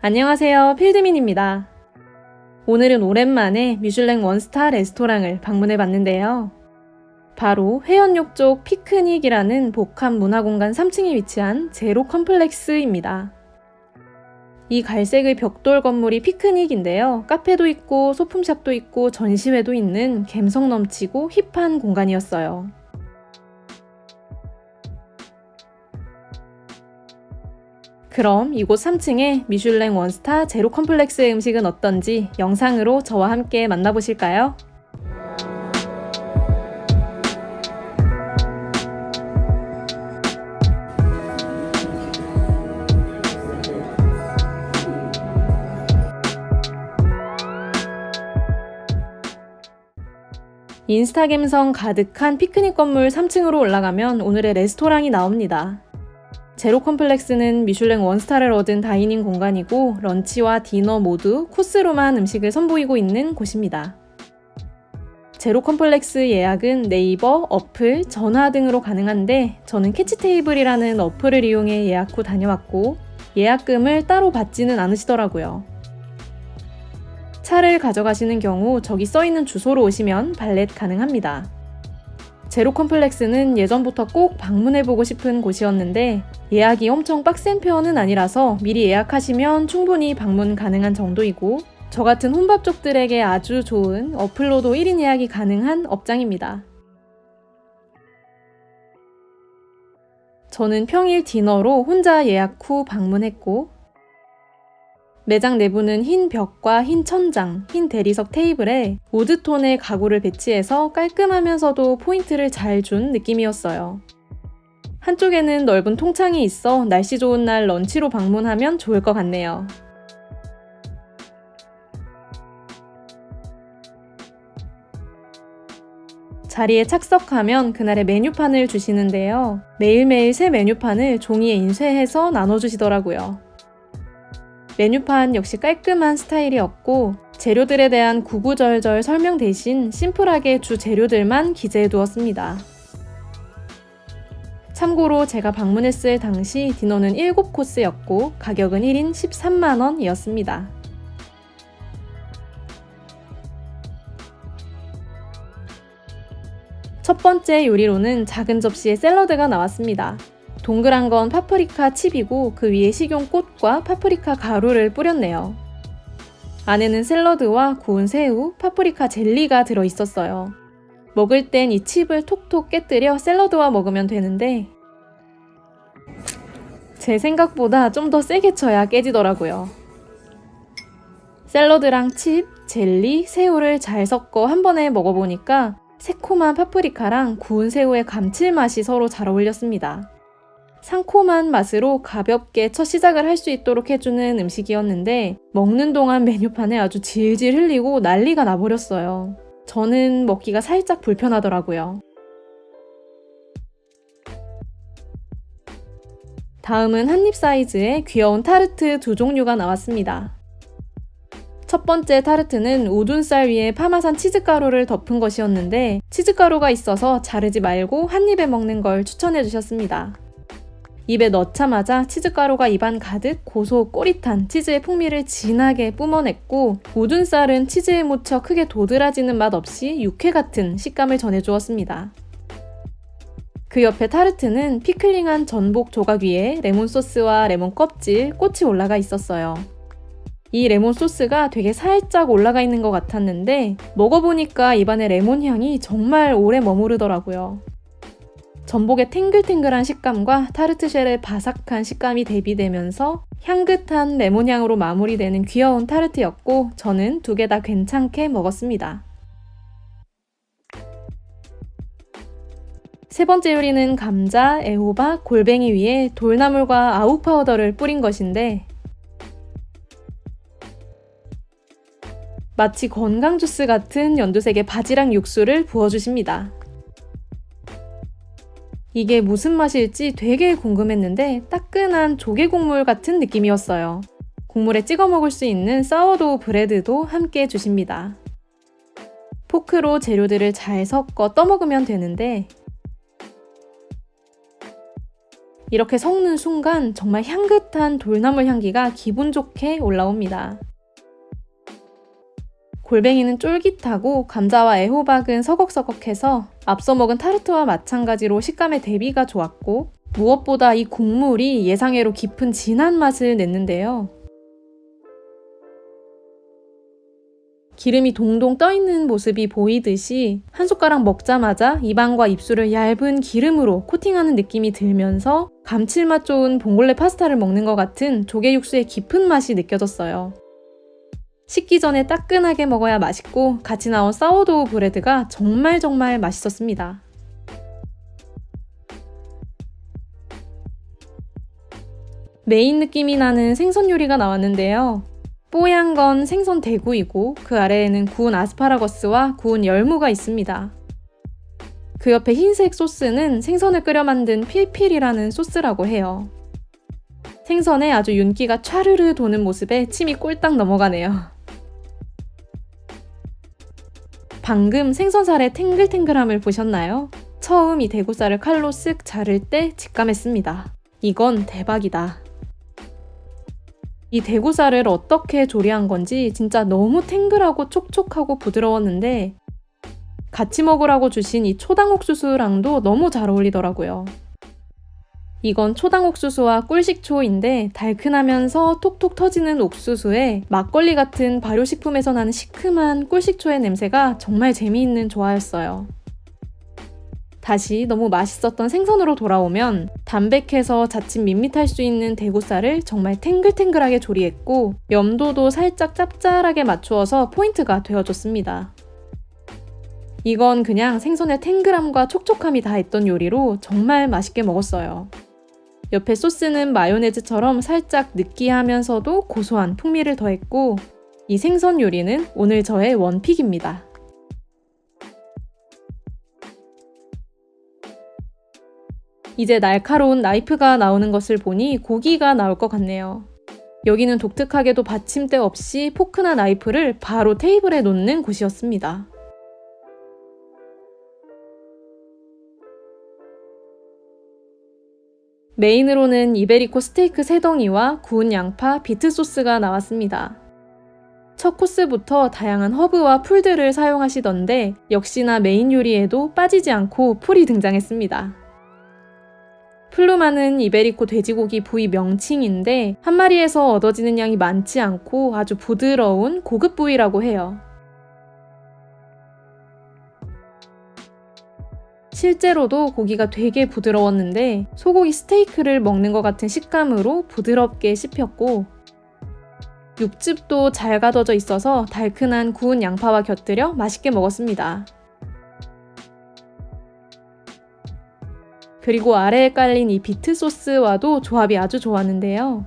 안녕하세요, 필드민입니다. 오늘은 오랜만에 미슐랭 원스타 레스토랑을 방문해 봤는데요. 바로 회원역 쪽 피크닉이라는 복합 문화공간 3층에 위치한 제로 컴플렉스입니다. 이 갈색의 벽돌 건물이 피크닉인데요. 카페도 있고 소품샵도 있고 전시회도 있는 감성 넘치고 힙한 공간이었어요. 그럼 이곳 3층의 미슐랭 원스타 제로 컴플렉스의 음식은 어떤지 영상으로 저와 함께 만나보실까요? 인스타 감성 가득한 피크닉 건물 3층으로 올라가면 오늘의 레스토랑이 나옵니다. 제로 컴플렉스는 미슐랭 원스타를 얻은 다이닝 공간이고 런치와 디너 모두 코스로만 음식을 선보이고 있는 곳입니다. 제로 컴플렉스 예약은 네이버, 어플, 전화 등으로 가능한데 저는 캐치테이블이라는 어플을 이용해 예약 후 다녀왔고 예약금을 따로 받지는 않으시더라고요. 차를 가져가시는 경우 저기 써있는 주소로 오시면 발렛 가능합니다. 제로 컴플렉스는 예전부터 꼭 방문해보고 싶은 곳이었는데 예약이 엄청 빡센 편은 아니라서 미리 예약하시면 충분히 방문 가능한 정도이고 저 같은 혼밥족들에게 아주 좋은 어플로도 1인 예약이 가능한 업장입니다. 저는 평일 디너로 혼자 예약 후 방문했고 매장 내부는 흰 벽과 흰 천장, 흰 대리석 테이블에 우드톤의 가구를 배치해서 깔끔하면서도 포인트를 잘 준 느낌이었어요. 한쪽에는 넓은 통창이 있어 날씨 좋은 날 런치로 방문하면 좋을 것 같네요. 자리에 착석하면 그날의 메뉴판을 주시는데요. 매일매일 새 메뉴판을 종이에 인쇄해서 나눠주시더라고요. 메뉴판 역시 깔끔한 스타일이었고 재료들에 대한 구구절절 설명 대신 심플하게 주 재료들만 기재해 두었습니다. 참고로 제가 방문했을 당시 디너는 7코스였고 가격은 1인 13만원이었습니다. 첫 번째 요리로는 작은 접시에 샐러드가 나왔습니다. 동그란 건 파프리카 칩이고 그 위에 식용꽃과 파프리카 가루를 뿌렸네요. 안에는 샐러드와 구운 새우, 파프리카 젤리가 들어있었어요. 먹을 땐 이 칩을 톡톡 깨뜨려 샐러드와 먹으면 되는데 제 생각보다 좀 더 세게 쳐야 깨지더라고요. 샐러드랑 칩, 젤리, 새우를 잘 섞어 한 번에 먹어보니까 새콤한 파프리카랑 구운 새우의 감칠맛이 서로 잘 어울렸습니다. 상콤한 맛으로 가볍게 첫 시작을 할 수 있도록 해주는 음식이었는데 먹는 동안 메뉴판에 아주 질질 흘리고 난리가 나버렸어요. 저는 먹기가 살짝 불편하더라고요. 다음은 한입 사이즈의 귀여운 타르트 2종류가 나왔습니다. 첫 번째 타르트는 우둔살 위에 파마산 치즈가루를 덮은 것이었는데 치즈가루가 있어서 자르지 말고 한 입에 먹는 걸 추천해 주셨습니다. 입에 넣자마자 치즈가루가 입안 가득 고소 꼬릿한 치즈의 풍미를 진하게 뿜어냈고 우둔살은 치즈에 묻혀 크게 도드라지는 맛 없이 육회 같은 식감을 전해주었습니다. 그 옆에 타르트는 피클링한 전복 조각 위에 레몬 소스와 레몬 껍질, 꽃이 올라가 있었어요. 이 레몬 소스가 되게 살짝 올라가 있는 것 같았는데 먹어보니까 입안에 레몬 향이 정말 오래 머무르더라고요. 전복의 탱글탱글한 식감과 타르트 쉘의 바삭한 식감이 대비되면서 향긋한 레몬향으로 마무리되는 귀여운 타르트였고 저는 두 개 다 괜찮게 먹었습니다. 세 번째 요리는 감자, 애호박, 골뱅이 위에 돌나물과 아욱 파우더를 뿌린 것인데 마치 건강 주스 같은 연두색의 바지락 육수를 부어주십니다. 이게 무슨 맛일지 되게 궁금했는데 따끈한 조개 국물 같은 느낌이었어요. 국물에 찍어 먹을 수 있는 사워도우 브레드도 함께 주십니다. 포크로 재료들을 잘 섞어 떠먹으면 되는데 이렇게 섞는 순간 정말 향긋한 돌나물 향기가 기분 좋게 올라옵니다. 골뱅이는 쫄깃하고 감자와 애호박은 서걱서걱해서 앞서 먹은 타르트와 마찬가지로 식감의 대비가 좋았고, 무엇보다 이 국물이 예상외로 깊은 진한 맛을 냈는데요. 기름이 동동 떠있는 모습이 보이듯이 한 숟가락 먹자마자 입안과 입술을 얇은 기름으로 코팅하는 느낌이 들면서 감칠맛 좋은 봉골레 파스타를 먹는 것 같은 조개 육수의 깊은 맛이 느껴졌어요. 식기 전에 따끈하게 먹어야 맛있고 같이 나온 사워도우 브레드가 정말 맛있었습니다. 메인 느낌이 나는 생선 요리가 나왔는데요. 뽀얀 건 생선 대구이고 그 아래에는 구운 아스파라거스와 구운 열무가 있습니다. 그 옆에 흰색 소스는 생선을 끓여 만든 필필이라는 소스라고 해요. 생선에 아주 윤기가 촤르르 도는 모습에 침이 꼴딱 넘어가네요. 방금 생선살의 탱글탱글함을 보셨나요? 처음 이 대구살을 칼로 쓱 자를 때 직감했습니다. 이건 대박이다. 이 대구살을 어떻게 조리한 건지 진짜 너무 탱글하고 촉촉하고 부드러웠는데 같이 먹으라고 주신 이 초당 옥수수랑도 너무 잘 어울리더라고요. 이건 초당 옥수수와 꿀식초인데 달큰하면서 톡톡 터지는 옥수수에 막걸리 같은 발효식품에서 나는 시큼한 꿀식초의 냄새가 정말 재미있는 조화였어요. 다시 너무 맛있었던 생선으로 돌아오면 담백해서 자칫 밋밋할 수 있는 대구살을 정말 탱글탱글하게 조리했고 염도도 살짝 짭짤하게 맞추어서 포인트가 되어줬습니다. 이건 그냥 생선의 탱글함과 촉촉함이 다했던 요리로 정말 맛있게 먹었어요. 옆에 소스는 마요네즈처럼 살짝 느끼하면서도 고소한 풍미를 더했고 이 생선 요리는 오늘 저의 원픽입니다. 이제 날카로운 나이프가 나오는 것을 보니 고기가 나올 것 같네요. 여기는 독특하게도 받침대 없이 포크나 나이프를 바로 테이블에 놓는 곳이었습니다. 메인으로는 이베리코 스테이크 3덩이와 구운 양파, 비트 소스가 나왔습니다. 첫 코스부터 다양한 허브와 풀들을 사용하시던데 역시나 메인 요리에도 빠지지 않고 풀이 등장했습니다. 플루마는 이베리코 돼지고기 부위 명칭인데 한 마리에서 얻어지는 양이 많지 않고 아주 부드러운 고급 부위라고 해요. 실제로도 고기가 되게 부드러웠는데 소고기 스테이크를 먹는 것 같은 식감으로 부드럽게 씹혔고 육즙도 잘 가둬져 있어서 달큰한 구운 양파와 곁들여 맛있게 먹었습니다. 그리고 아래에 깔린 이 비트 소스와도 조합이 아주 좋았는데요.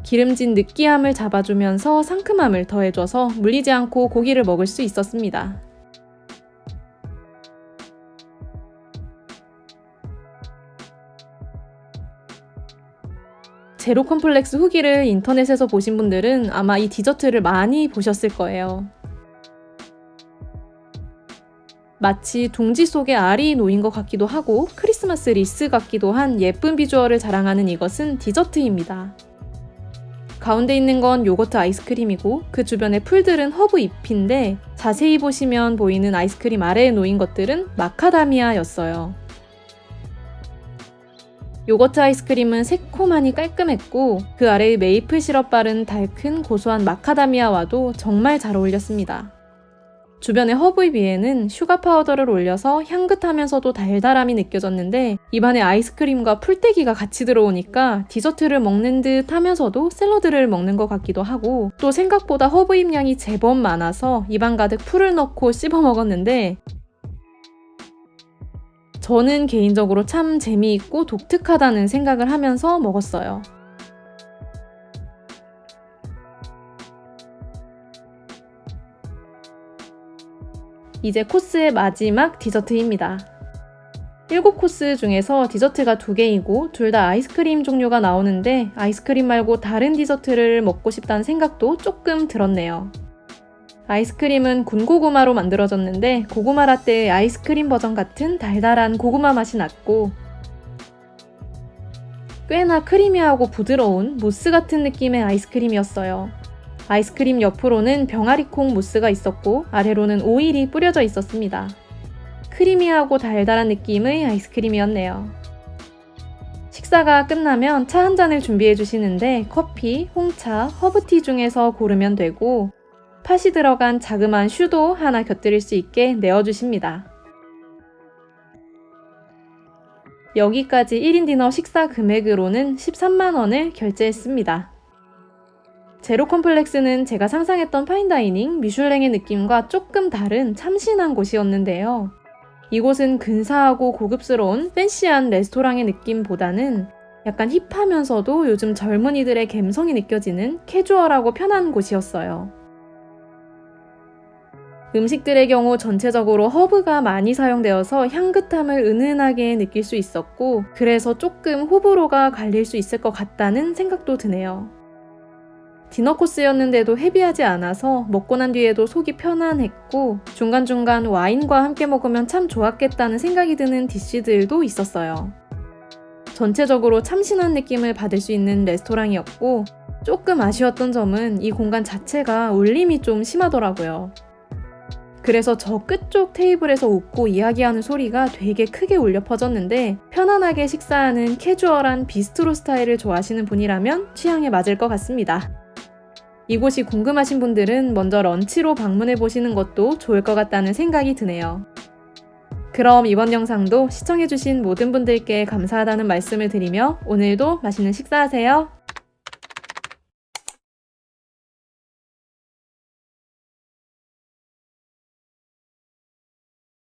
기름진 느끼함을 잡아주면서 상큼함을 더해줘서 물리지 않고 고기를 먹을 수 있었습니다. 제로 컴플렉스 후기를 인터넷에서 보신 분들은 아마 이 디저트를 많이 보셨을 거예요. 마치 둥지 속에 알이 놓인 것 같기도 하고 크리스마스 리스 같기도 한 예쁜 비주얼을 자랑하는 이것은 디저트입니다. 가운데 있는 건 요거트 아이스크림이고 그 주변의 풀들은 허브 잎인데 자세히 보시면 보이는 아이스크림 아래에 놓인 것들은 마카다미아였어요. 요거트 아이스크림은 새콤하니 깔끔했고 그 아래의 메이플 시럽 바른 달큰 고소한 마카다미아와도 정말 잘 어울렸습니다. 주변의 허브잎 위에는 슈가 파우더를 올려서 향긋하면서도 달달함이 느껴졌는데 입안에 아이스크림과 풀떼기가 같이 들어오니까 디저트를 먹는 듯 하면서도 샐러드를 먹는 것 같기도 하고 또 생각보다 허브잎 양이 제법 많아서 입안 가득 풀을 넣고 씹어 먹었는데 저는 개인적으로 참 재미있고 독특하다는 생각을 하면서 먹었어요. 이제 코스의 마지막 디저트입니다. 7코스 중에서 디저트가 2개이고 둘 다 아이스크림 종류가 나오는데 아이스크림 말고 다른 디저트를 먹고 싶다는 생각도 조금 들었네요. 아이스크림은 군고구마로 만들어졌는데 고구마 라떼의 아이스크림 버전 같은 달달한 고구마 맛이 났고 꽤나 크리미하고 부드러운 무스 같은 느낌의 아이스크림이었어요. 아이스크림 옆으로는 병아리콩 무스가 있었고 아래로는 오일이 뿌려져 있었습니다. 크리미하고 달달한 느낌의 아이스크림이었네요. 식사가 끝나면 차 한 잔을 준비해 주시는데 커피, 홍차, 허브티 중에서 고르면 되고 팥이 들어간 자그마한 슈도 하나 곁들일 수 있게 내어주십니다. 여기까지 1인 디너 식사 금액으로는 13만 원을 결제했습니다. 제로 컴플렉스는 제가 상상했던 파인다이닝, 미슐랭의 느낌과 조금 다른 참신한 곳이었는데요. 이곳은 근사하고 고급스러운 팬시한 레스토랑의 느낌보다는 약간 힙하면서도 요즘 젊은이들의 감성이 느껴지는 캐주얼하고 편한 곳이었어요. 음식들의 경우 전체적으로 허브가 많이 사용되어서 향긋함을 은은하게 느낄 수 있었고 그래서 조금 호불호가 갈릴 수 있을 것 같다는 생각도 드네요. 디너 코스였는데도 헤비하지 않아서 먹고 난 뒤에도 속이 편안했고 중간중간 와인과 함께 먹으면 참 좋았겠다는 생각이 드는 디쉬들도 있었어요. 전체적으로 참신한 느낌을 받을 수 있는 레스토랑이었고 조금 아쉬웠던 점은 이 공간 자체가 울림이 좀 심하더라고요. 그래서 저 끝쪽 테이블에서 웃고 이야기하는 소리가 되게 크게 울려 퍼졌는데 편안하게 식사하는 캐주얼한 비스트로 스타일을 좋아하시는 분이라면 취향에 맞을 것 같습니다. 이곳이 궁금하신 분들은 먼저 런치로 방문해 보시는 것도 좋을 것 같다는 생각이 드네요. 그럼 이번 영상도 시청해주신 모든 분들께 감사하다는 말씀을 드리며 오늘도 맛있는 식사하세요.